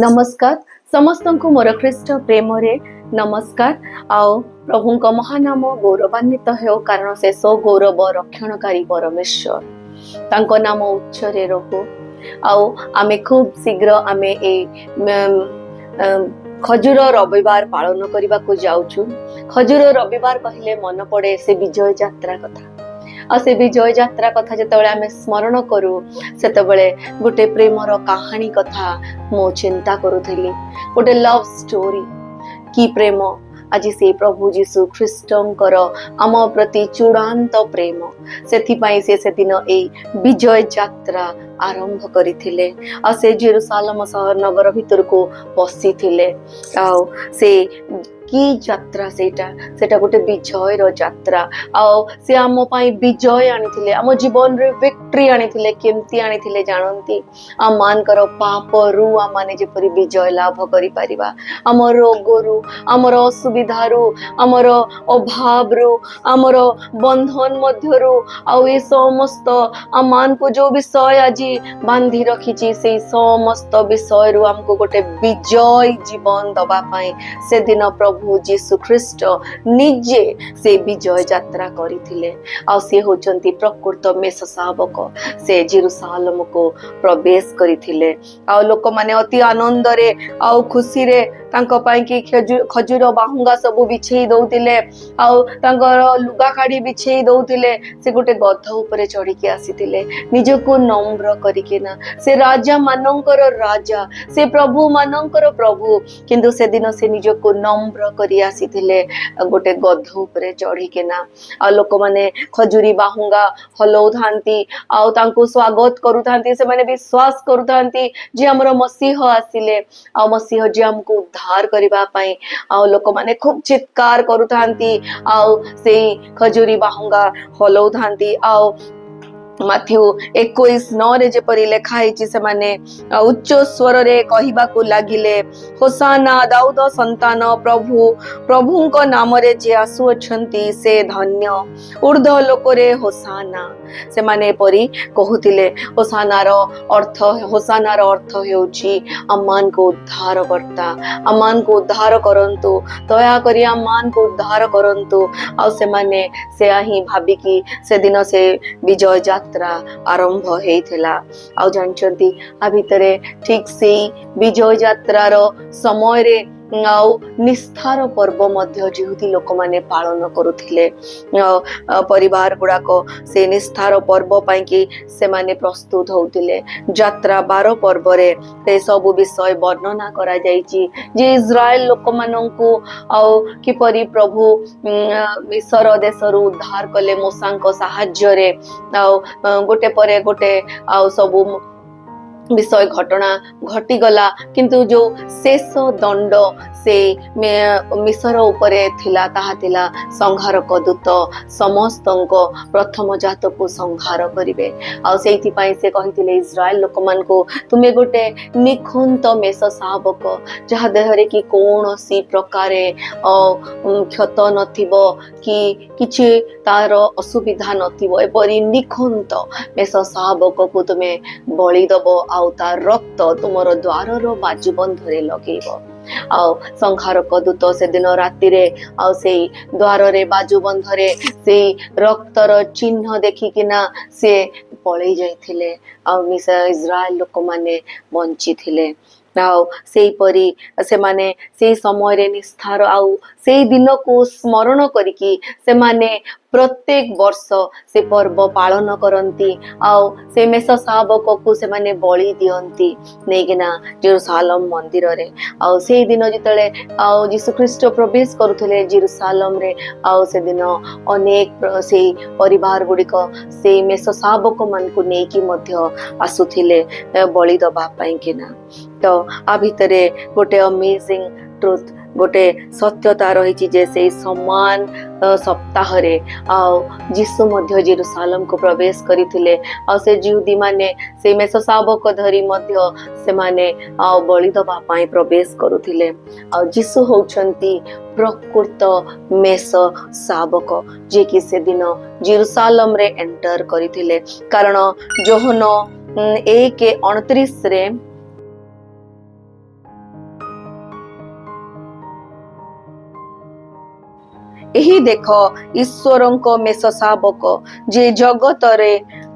नमस्कार समस्त को मोर ख्रीष्ट प्रेम रे नमस्कार। आओ प्रभु का महानाम गौरवान्वित हो कारण से सो गौरव रक्षणकारी परमेश्वर तांको नाम उच्च रे रहो। आओ आमे खूब शीघ्र आमे ए खजूर रविवार पालन करने को जाऊछु। खजूर रविवार कहले मन पड़े से विजय यात्रा कथा। आ से विजय यात्रा कथा जेतेबेले आमे स्मरण करू सेतेबेले गोटे प्रेमर कहानी कथा मो चिंता करूथिली। गोटे लव स्टोरी की प्रेम आज से प्रभु जीशु ख्रीष्टंकर आम प्रति चूड़ांत प्रेम सेथिपाई से दिन ए विजय यात्रा आरंभ करथिले। आ से जेरूसालेम शहर नगर भीतर को पसिथिले। आ से की यात्रा सेटा गोटे विजय रो यात्रा। आओ से आम पाई विजय आनिथिले, आम जीवन रे विक्ट्री आनिथिले। केमती आनिथिले जानंती आम मानकर पाप रु आम माने जेपरि विजय लाभ करि परिबा, आम रोग रु, आमर असुविधा रु, आमर अभाव रु, आमर बंधन मध्य रु, आउ ए समस्त आम मान को जो विषय आज बांधी रखिछि से समस्त विषय रु हमको गोटे विजय जीवन दबा पाई से दिन प्रभु जीशु ख्रीष्ट निजे से विजय यात्रा करिथिले। आ से होचंती प्रकृत मेष शावक से जेरूसालेम को प्रवेश करिथिले। आ लोक माने अति आनंद रे आ खुशी रे तांको पाई कि खजूर बाहुंगा सब बिछेई दउतिले, आ तांकर लुगा खाड़ी बिछेई दउतिले। से गोटे गध ऊपर चढ़ी के आसीथिले निजको नम्र करिकेना। से राजा मानंकर राजा, से प्रभु मानंकर प्रभु, किंतु से दिन से निजको नम्र करी आसीथिले गोटे गध ऊपर चढ़ी केना। आ लोक माने खजूरी बाहुंगा हलौ थांती, आ तांको स्वागत करूथांती। से माने विश्वास करूथांती जे हमर मसीह आसिले, आ मसीह जे हमको उद्धार करिबा पई। आ लोक माने खूब चित्कार करूथांती, आ से खजूरी बाहुंगा हलौ थांती। आ माथ्यू 21:9 रे जेपरि लेखा हैछि से माने उच्च स्वर रे कहिबा को लागिले, होसाना दाऊद संतान प्रभु प्रभु को नाम रे जे आसु अछंती से धन्य। ऊर्ध्व लोक रे होसाना से माने परि कहूतिले। होसानार अर्थ हेउछि अमान को उद्धार करता, अमान को उद्धार करंतु, दया करी अमान को उद्धार करंतु। आ से माने से आही भाबी की से दिन से विजय यात्रा आरंभ हेइथिला। आ जानचंती आ भितरे ठीक से विजय यात्रार समय रे निस्तार पर्व मध्य जेहुदी लोक माने पालन करुथिले। परिवार गुड़ाक से निस्तार पर्व पाई कि से माने प्रस्तुत होउथिले। यात्रा 12 पर्व रे से सब विषय वर्णना करा जायछि जे इस्राएल लोक माननकु किपरि प्रभु मिस्र देशरु उद्धार कले मूसांक सहाय्य रे। गोटे परे गोटे सब विषय घटना घटी गला, किंतु जो शेष दंड से मिस्र उपरे थिला ताहा थिला संहारक दूत समस्तंको प्रथम जात को संहार करिवे। आ सेइथि पई से कहिथिले इस्राएल लोक मान को तुमे गोटे निखुंत मेष शावक जहा देहरे की कोनोसी प्रकारे क्षत नथिबो कि किछि तार असुविधा नथिबो, एपरि निखुंत मेष शावक को तुमे बलि दबो। आउ तार रक्त तुमर द्वारर बाजुबंधरे लगेइबो। आउ संहारक दूत से दिन राति रे आउ से द्वार रे बाजुबंधरे से रक्तर चिन्ह देखिकिना से पळेई जाइथिले। आउ इस्राएल लोक माने बंची थिले। से परी से माने से समय रे निस्तार आउ से दिन को स्मरण करिकी से माने प्रत्येक वर्ष से पर्व पालन करंती। आउ से मेष शावक को से माने बलि दियंती नेगिना जेरूसालेम मंदिर रे। आउ से दिन जितले आउ यीशु ख्रीष्ट प्रवेश करुथले जेरूसालेम रे, आउ से दिन अनेक से परिवार गुड़िक से मेष शावक मान को नेकी मध्य आसुथिले बलि दबा पई केना। तो आ भितरे गोटे अमेजिंग ट्रुथ गोटे सत्यता रही जे से समान सप्ताह रे यीशु मध्य जेरूसालेम को प्रवेश करिथिले। से जिहुदी माने से मेष शावक धरी मध्य से माने बलि दबा पाई प्रवेश करुथिले। यीशु होउछंती प्रकृत मेष शावक जे कि से दिन जेरूसालेम रे एंटर करिथिले। कारण जोहन 1:29 रे ଏହି ଦେଖ ଈଶ୍ୱରଙ୍କ ମେଷ ଶାବକ ଯେ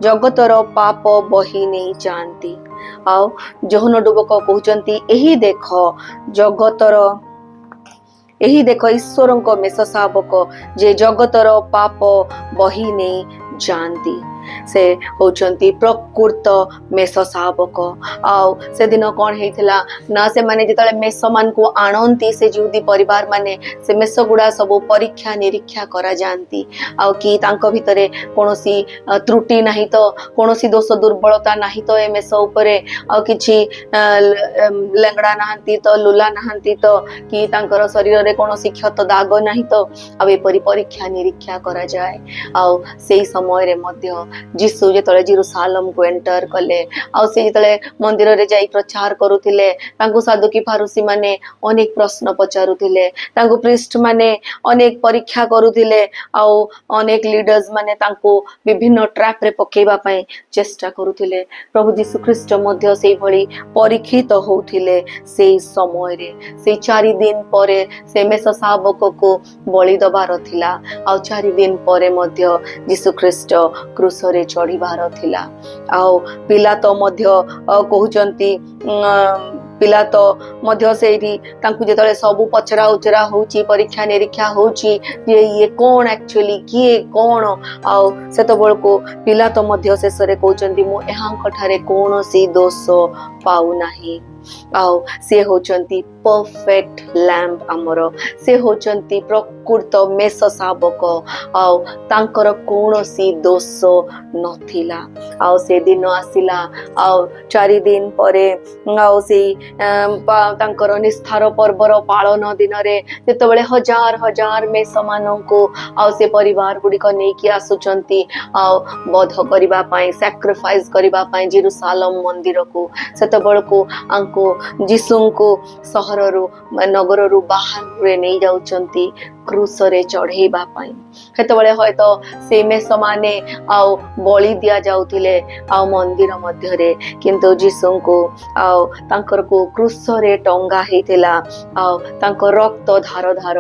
ଜଗତର ପାପ ବହି ନେଇ ଯାଆନ୍ତି। ଆଉ ଯୋହନ ଡୁବକ କହୁଛନ୍ତି ଏହି ଦେଖ ଈଶ୍ୱରଙ୍କ ମେଷ ଶାବକ ଯେ ଜଗତର ପାପ ବହି ନେଇ ଯାଆନ୍ତି। ସେ ହଉଛନ୍ତି ପ୍ରକୃତ ମେଷ ଶାବକ। ଆଉ ସେଦିନ କଣ ହେଇଥିଲା ନା ସେମାନେ ଯେତେବେଳେ ମେଷ ମାନଙ୍କୁ ଆଣନ୍ତି ସେ ଯୁହୁଦୀ ପରିବାର ମାନେ ସେ ମେଷ ଗୁଡା ସବୁ ପରୀକ୍ଷା ନିରୀକ୍ଷା କରାଯାଆନ୍ତି। ଆଉ କି ତାଙ୍କ ଭିତରେ କୌଣସି ତ୍ରୁଟି ନାହିଁ ତ, କୌଣସି ଦୋଷ ଦୁର୍ବଳତା ନାହିଁ ତ ଏ ମେଷ ଉପରେ, ଆଉ କିଛି ଲେଙ୍ଗଡା ନାହାନ୍ତି ତ, ଲୁଲା ନାହାନ୍ତି ତ, କି ତାଙ୍କର ଶରୀରରେ କୌଣସି କ୍ଷତ ଦାଗ ନାହିଁ ତ, ଆଉ ଏପରି ପରୀକ୍ଷା ନିରୀକ୍ଷା କରାଯାଏ। ଆଉ ସେଇ ସମୟରେ ମଧ୍ୟ ଯୀଶୁ ଯେତେବେଳେ ଜେରୁସାଲେମକୁ ଏଣ୍ଟର କଲେ, ଆଉ ସେ ଯେତେବେଳେ ମନ୍ଦିରରେ ଯାଇ ପ୍ରଚାର କରୁଥିଲେ, ତାଙ୍କୁ ସାଦୁକି ଫାରୁସି ମାନେ ଅନେକ ପ୍ରଶ୍ନ ପଚାରୁଥିଲେ, ତାଙ୍କୁ ପ୍ରିଷ୍ଟ ମାନେ ଅନେକ ପରୀକ୍ଷା କରୁଥିଲେ, ଆଉ ଅନେକ ଲିଡର୍ସ ମାନେ ତାଙ୍କୁ ବିଭିନ୍ନ ଟ୍ରାପରେ ପକେଇବା ପାଇଁ ଚେଷ୍ଟା କରୁଥିଲେ। ପ୍ରଭୁ ଯୀଶୁ ଖ୍ରୀଷ୍ଟ ମଧ୍ୟ ସେଇଭଳି ପରୀକ୍ଷିତ ହଉଥିଲେ ସେଇ ସମୟରେ। ସେଇ 4 ଦିନ ପରେ ସେ ମେଷ ଶାବକକୁ ବଳି ଦବାର ଥିଲା, ଆଉ 4 ଦିନ ପରେ ମଧ୍ୟ ଯୀଶୁ ଖ୍ରୀଷ୍ଟ କ୍ରୁଶରେ ଚଢିବାର ଥିଲା। ଆଉ ପିଲାତ ମଧ୍ୟ କହୁଛନ୍ତି, ପିଲାତ ମଧ୍ୟ ସେଇଠି ତାଙ୍କୁ ଯେତେବେଳେ ସବୁ ପଚରା ଉଚରା ହଉଛି, ପରୀକ୍ଷା ନିରୀକ୍ଷା ହଉଛି ଯେ ଇଏ କଣ ଆକ୍ଚୁଆଲି, କିଏ କଣ, ଆଉ ସେତେବେଳକୁ ପିଲାତ ମଧ୍ୟ ଶେଷରେ କହୁଛନ୍ତି ମୁଁ ଏହାଙ୍କ ଠାରେ କୌଣସି ଦୋଷ ପାଉନାହିଁ। ଆଉ ସେ ହଉଛନ୍ତି ପରଫେକ୍ଟ ଲ୍ୟାମ୍ବ ଆମର, ସେ ହଉଛନ୍ତି ପ୍ରକୃତ ମେଷ ଶାବକ, ଆଉ ତାଙ୍କର କୌଣସି ଦୋଷ ନଥିଲା। ଆଉ ସେ ଦିନ ଆସିଲା, ଆଉ 4 ଦିନ ପରେ ଆଉ ସେଇ ତାଙ୍କର ନିସ୍ତାର ପର୍ବର ପାଳନ ଦିନରେ ଯେତେବେଳେ ହଜାର ହଜାର ମେଷ ମାନଙ୍କୁ ଆଉ ସେ ପରିବାର ଗୁଡିକ ନେଇକି ଆସୁଛନ୍ତି ଆଉ ବଧ କରିବା ପାଇଁ, ସାକ୍ରିଫାଇସ କରିବା ପାଇଁ ଜେରୁସାଲେମ ମନ୍ଦିରକୁ, ସେତେବେଳକୁ ଆଙ୍କୁ ଯୀଶୁଙ୍କୁ ସହରରୁ ନଗରରୁ ବାହାରେ ନେଇ ଯାଉଛନ୍ତି କ୍ରୁଶରେ ଚଢେଇବା ପାଇଁ। ସେତେବେଳେ ହୟତ ସେ ମେଷ ମାନେ ଆଉ ବଳି ଦିଆଯାଉଥିଲେ ଆଉ ମନ୍ଦିର ମଧ୍ୟରେ, କିନ୍ତୁ ଯୀଶୁଙ୍କୁ ଆଉ ତାଙ୍କରକୁ କ୍ରୁଶରେ ଟଙ୍ଗା ହେଇଥିଲା, ଆଉ ତାଙ୍କ ରକ୍ତ ଧାର ଧାର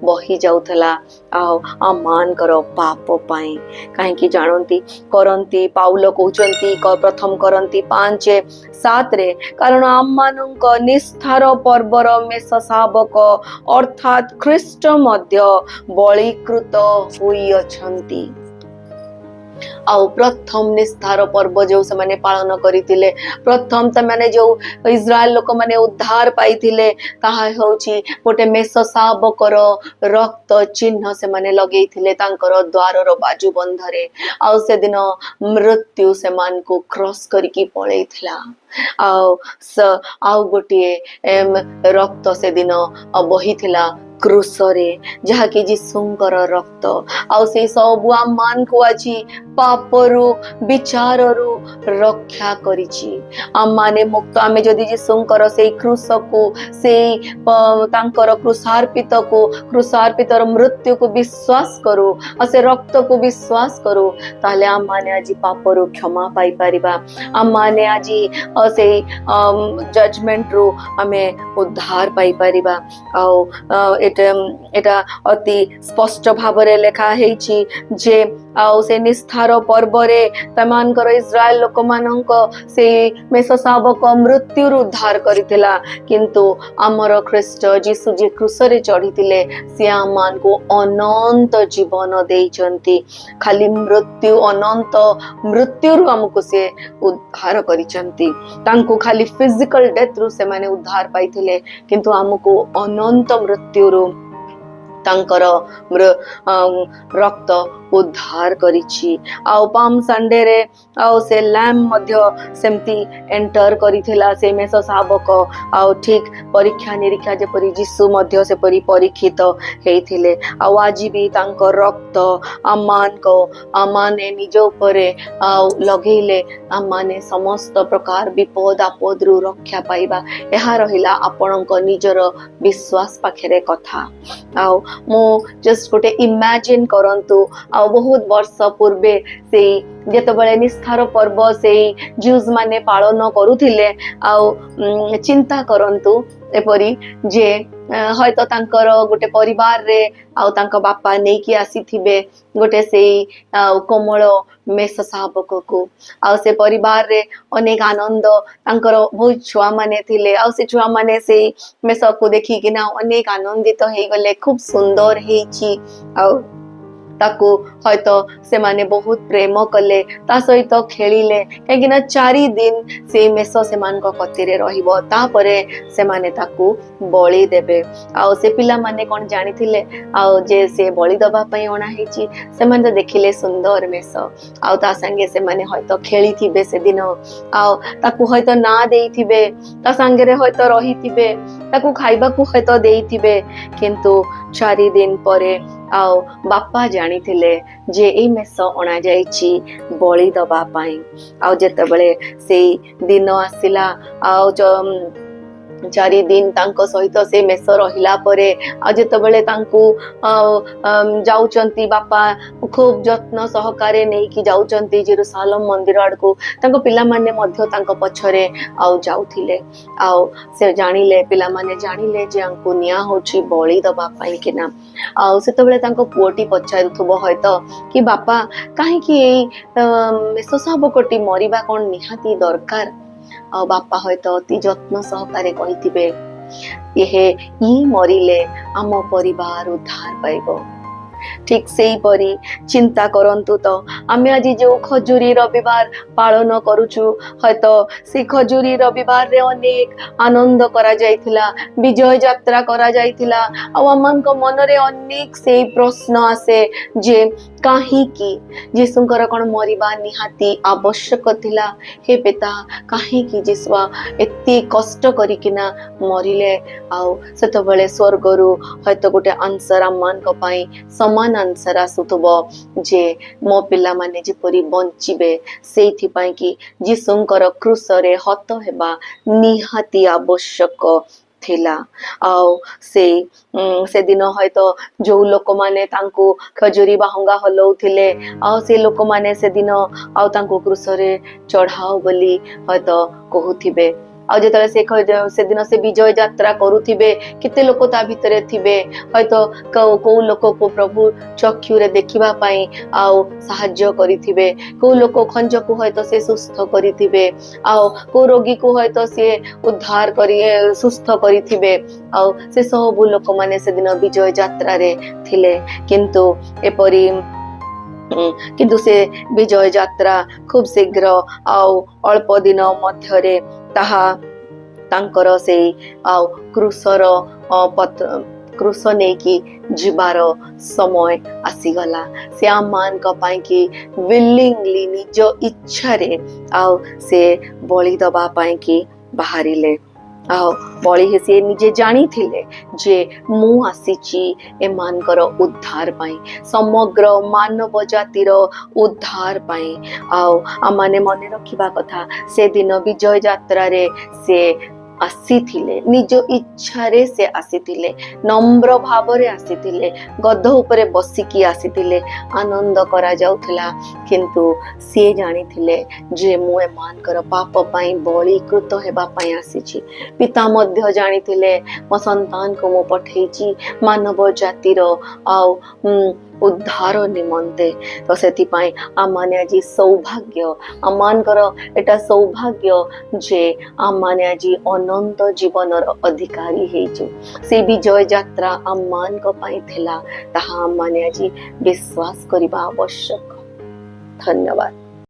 ବହି ଯାଉଥିଲା ଆଉ ଆମମାନଙ୍କର ପାପ ପାଇଁ। କାହିଁକି କରନ୍ତି ପାଉଲ କହୁଛନ୍ତି ପ୍ରଥମ କରନ୍ତି 5:7 କାରଣ ଆମମାନଙ୍କ ନିସ୍ତାର ପର୍ବର ମେଷ ଶାବକ ଅର୍ଥାତ ଖ୍ରୀଷ୍ଟ ମଧ୍ୟ ବଳୀକୃତ ହୋଇଅଛନ୍ତି। ଆଉ ପ୍ରଥମ ନିସ୍ତାର ପର୍ବ ଯୋଉ ସେମାନେ ପାଳନ କରିଥିଲେ, ପ୍ରଥମ ସେମାନେ ଯୋଉ ଇସ୍ରାଏଲ ଲୋକମାନେ ଉଦ୍ଧାର ପାଇଥିଲେ, ତାହା ହେଉଛି ଗୋଟେ ମେଷ ଶାବକର ରକ୍ତ ଚିହ୍ନ ସେମାନେ ଲଗେଇଥିଲେ ତାଙ୍କର ଦ୍ୱାରର ବାଜୁବନ୍ଧରେ। ଆଉ ସେଦିନ ମୃତ୍ୟୁ ସେମାନଙ୍କୁ କ୍ରସ୍ କରିକି ପଳେଇଥିଲା। ଆଉ ଗୋଟିଏ ରକ୍ତ ସେଦିନ ବହିଥିଲା କ୍ରୁଶରେ, ଯାହାକି ଯୀଶୁଙ୍କର ରକ୍ତ। ଆଉ ସେଇ ସବୁ ଆମମାନଙ୍କୁ ଆଜି ପାପରୁ ବିଚାରରୁ ରକ୍ଷା କରିଛି। ଆମମାନେ ମୁକ୍ତ, ଆମେ ଯଦି ଯୀଶୁଙ୍କର ସେଇ କ୍ରୁଶକୁ, ସେଇ ତାଙ୍କର କ୍ରୁଶାର୍ପିତର ମୃତ୍ୟୁକୁ ବିଶ୍ୱାସ କରୁ, ଆଉ ସେ ରକ୍ତକୁ ବିଶ୍ୱାସ କରୁ, ତାହେଲେ ଆମମାନେ ଆଜି ପାପରୁ କ୍ଷମା ପାଇପାରିବା। ଆମମାନେ ଆଜି ସେଇ ଜଜମେଣ୍ଟରୁ ଆମେ ଉଦ୍ଧାର ପାଇପାରିବା। ଆଉ ଏଟା ଅତି ସ୍ପଷ୍ଟ ଭାବରେ ଲେଖା ହେଇଛି ଯେ ଆଉ ସେ ନିସ୍ତାର ପର୍ବରେ ସେମାନଙ୍କର ଇସ୍ରାଏଲ ଲୋକମାନଙ୍କ ସେଇ ମେଷ ଶାବକ ମୃତ୍ୟୁରୁ ଉଦ୍ଧାର କରିଥିଲା, କିନ୍ତୁ ଆମର ଖ୍ରୀଷ୍ଟ ଯୀଶୁ ଯିଏ କ୍ରୁଶରେ ଚଢିଥିଲେ ସେ ଆମମାନଙ୍କୁ ଅନନ୍ତ ଜୀବନ ଦେଇଛନ୍ତି। ଖାଲି ଅନନ୍ତ ମୃତ୍ୟୁରୁ ଆମକୁ ସେ ଉଦ୍ଧାର କରିଛନ୍ତି। ତାଙ୍କୁ ଖାଲି ଫିଜିକାଲ ଡେଥରୁ ସେମାନେ ଉଦ୍ଧାର ପାଇଥିଲେ, କିନ୍ତୁ ଆମକୁ ଅନନ୍ତ ମୃତ୍ୟୁରୁ ତାଙ୍କର ରକ୍ତ ଉଦ୍ଧାର କରିଛି। ଆଉ ପାମ୍ ସଣ୍ଡେରେ ଆଉ ସେ ଲ୍ୟାମ୍ବ ମଧ୍ୟ ସେମିତି ଏଣ୍ଟର କରିଥିଲା, ସେ ମେଷ ଶାବକ। ଆଉ ଠିକ ପରୀକ୍ଷା ନିରୀକ୍ଷା ଯେପରି ଯୀଶୁ ମଧ୍ୟ ସେପରି ପରୀକ୍ଷିତ ହେଇଥିଲେ। ଆଉ ଆଜି ବି ତାଙ୍କ ରକ୍ତ ଆମମାନେ ନିଜ ଉପରେ ଆଉ ଲଗେଇଲେ ଆମମାନେ ସମସ୍ତ ପ୍ରକାର ବିପଦ ଆପଦରୁ ରକ୍ଷା ପାଇବା। ଏହା ରହିଲା ଆପଣଙ୍କ ନିଜର ବିଶ୍ୱାସ ପାଖରେ କଥା। ଆଉ ମୁଁ ଜଷ୍ଟ ଗୋଟେ ଇମାଜିନ କରନ୍ତୁ, ଆଉ ବହୁତ ବର୍ଷ ପୂର୍ବେ ସେଇ ଯେତେବେଳେ ନିସ୍ତାର ପର୍ବ ସେଇ ଜୁଜ ମାନେ ପାଳନ କରୁଥିଲେ, ଆଉ ଚିନ୍ତା କରନ୍ତୁ एपरी जे हयतो तांकर गोटे परिवार रे आउ तांको बापा नेकी आसीथिबे गोटे से कोमल मेष शावक को आउ से परिवार रे अनेक आनंद तांकर बहुत छुआ माने थिले आउ से छुआ माने से मेष को देखि किना अनेक आनंदित हो गले खूब सुंदर हेची आउ ताकू हयतो से माने बहुत प्रेम कले ता सहित खेलिले कहीं 4 दिन से मेष से मान को कतिरे रहिबो तापरे से माने ताकू बलि देबे आ से पिला माने कोन जानि थिले आ जे से बलि दबा पई ओना हेची से माने देखिले सुंदर मेष आ ता संगे से माने हयतो खेली थिबे से दिन आ ताकू हयतो ना देई थिबे ता संगे रे हयतो रही थिबे ताकू खाइबा को हयतो देई थिबे किंतु 4 दिन परे आउ बापा जानी थिले जे ए मेष अणा जाइछि बलि दबा पाई आउ जेतेबेले से दिन आसिला आउ 4 दिन तांको सहित से मेष रहिला परे आ जेतेबेले तांको जाउचंती बापा खूब जत्न सहकारे नै कि जाउचंती जेरूशलेम मंदिर आडको तांको पिला माने मध्य तांको पछरे आउ जाउथिले आउ से जानिले पिला माने जानिले जे अंको निया होछि बलि दबा पाई किना आउ सेतेबेले तांको पुओटी पछारुथबो हयतो कि बापा काहे कि एई मेष शावकटी मरिबा कोन निहाती दरकार आ बापा हयतो अति जत्न सहकारे कहिथिबे ये मरिले आम परिवार उद्धार पाइबो ठीक से ही परी चिंता करंतु तो आमे आज जो खजुरी रविवार पालन करूछु हयतो से खजुरी रविवार रे अनेक आनंद करा जायथिला विजय यात्रा करा जायथिला आ हमनक मन रे अनेक से प्रश्न आसे जे काहे की यीशुंकर कोन मरिबा निहाती आवश्यक थिला हे पिता काहे की यीशुआ एत्ती कष्ट करिकिना मरिले आ सेतबेले स्वर्गरु हयतो गोटे आंसर आमान को पाई समान आंसर आसुथबो जे मो पिला माने जेपरी बंचिबे सेथि पाई कि यीशुंकर क्रूस रे हत हेबा निहाती आवश्यक थिला आउ से दिन हयतो जो लोक माने तांको खजुरी बाहुंगा हलौथिले आउ से लोक माने से दिन आउ तांको क्रूस रे चढ़ाओ बोली हयतो कहूथिबे आ जेतले से दिन से विजय यात्रा करूथिबे केते लोक ता भितरे थिबे हयतो को लोक को प्रभु चक्षु रे देखिबा पई आउ सहाय्य करिथिबे को लोक खंज को हयतो से सुस्थ करिथिबे आउ को रोगी को हयतो से उद्धार करी सुस्थ करिथिबे आउ से सब लोक माने से दिन विजय यात्रा रे थिले किंतु एपरी किंतु से विजय यात्रा खूब शीघ्र आउ अल्प दिन मध्यरे ताहा तांकर से आउ क्रूसर क्रूस ने की जीवार समय आसीगला से आम मान का पाई कि विलिंगली निज इच्छा रे आउ से बलि दबा पाई कि बाहरिले आउ बलि से निजे जानी थिले जे मु आसीची ए मानकर उद्धार पाई समग्र मानव जातिर उद्धार पाई आउ आमाने मने रखिबा कथा से दिन विजय यात्रा रे से आसीथिले निज इच्छा रे से आसीथिले नम्र भाव रे आसीथिले गध उपरे बसिकी आसीथिले आनंद करा जाउथला किंतु से जानिथिले जे मु ए मानकर पाप पाई बलिकृत हेबा पाई आसीची पिता मध्य जानिथिले मो संतान को मु पठेची मानव जातिर आउ उद्धार निमंते तो सेति पाई आमाने आज सौभाग्य आमानकर एटा सौभाग्य जे आमाने आज अनंत जीवनर अधिकारी हेजु से विजय यात्रा आमान को पाई थिला ताहा आमाने आज विश्वास करिबा आवश्यक। धन्यवाद।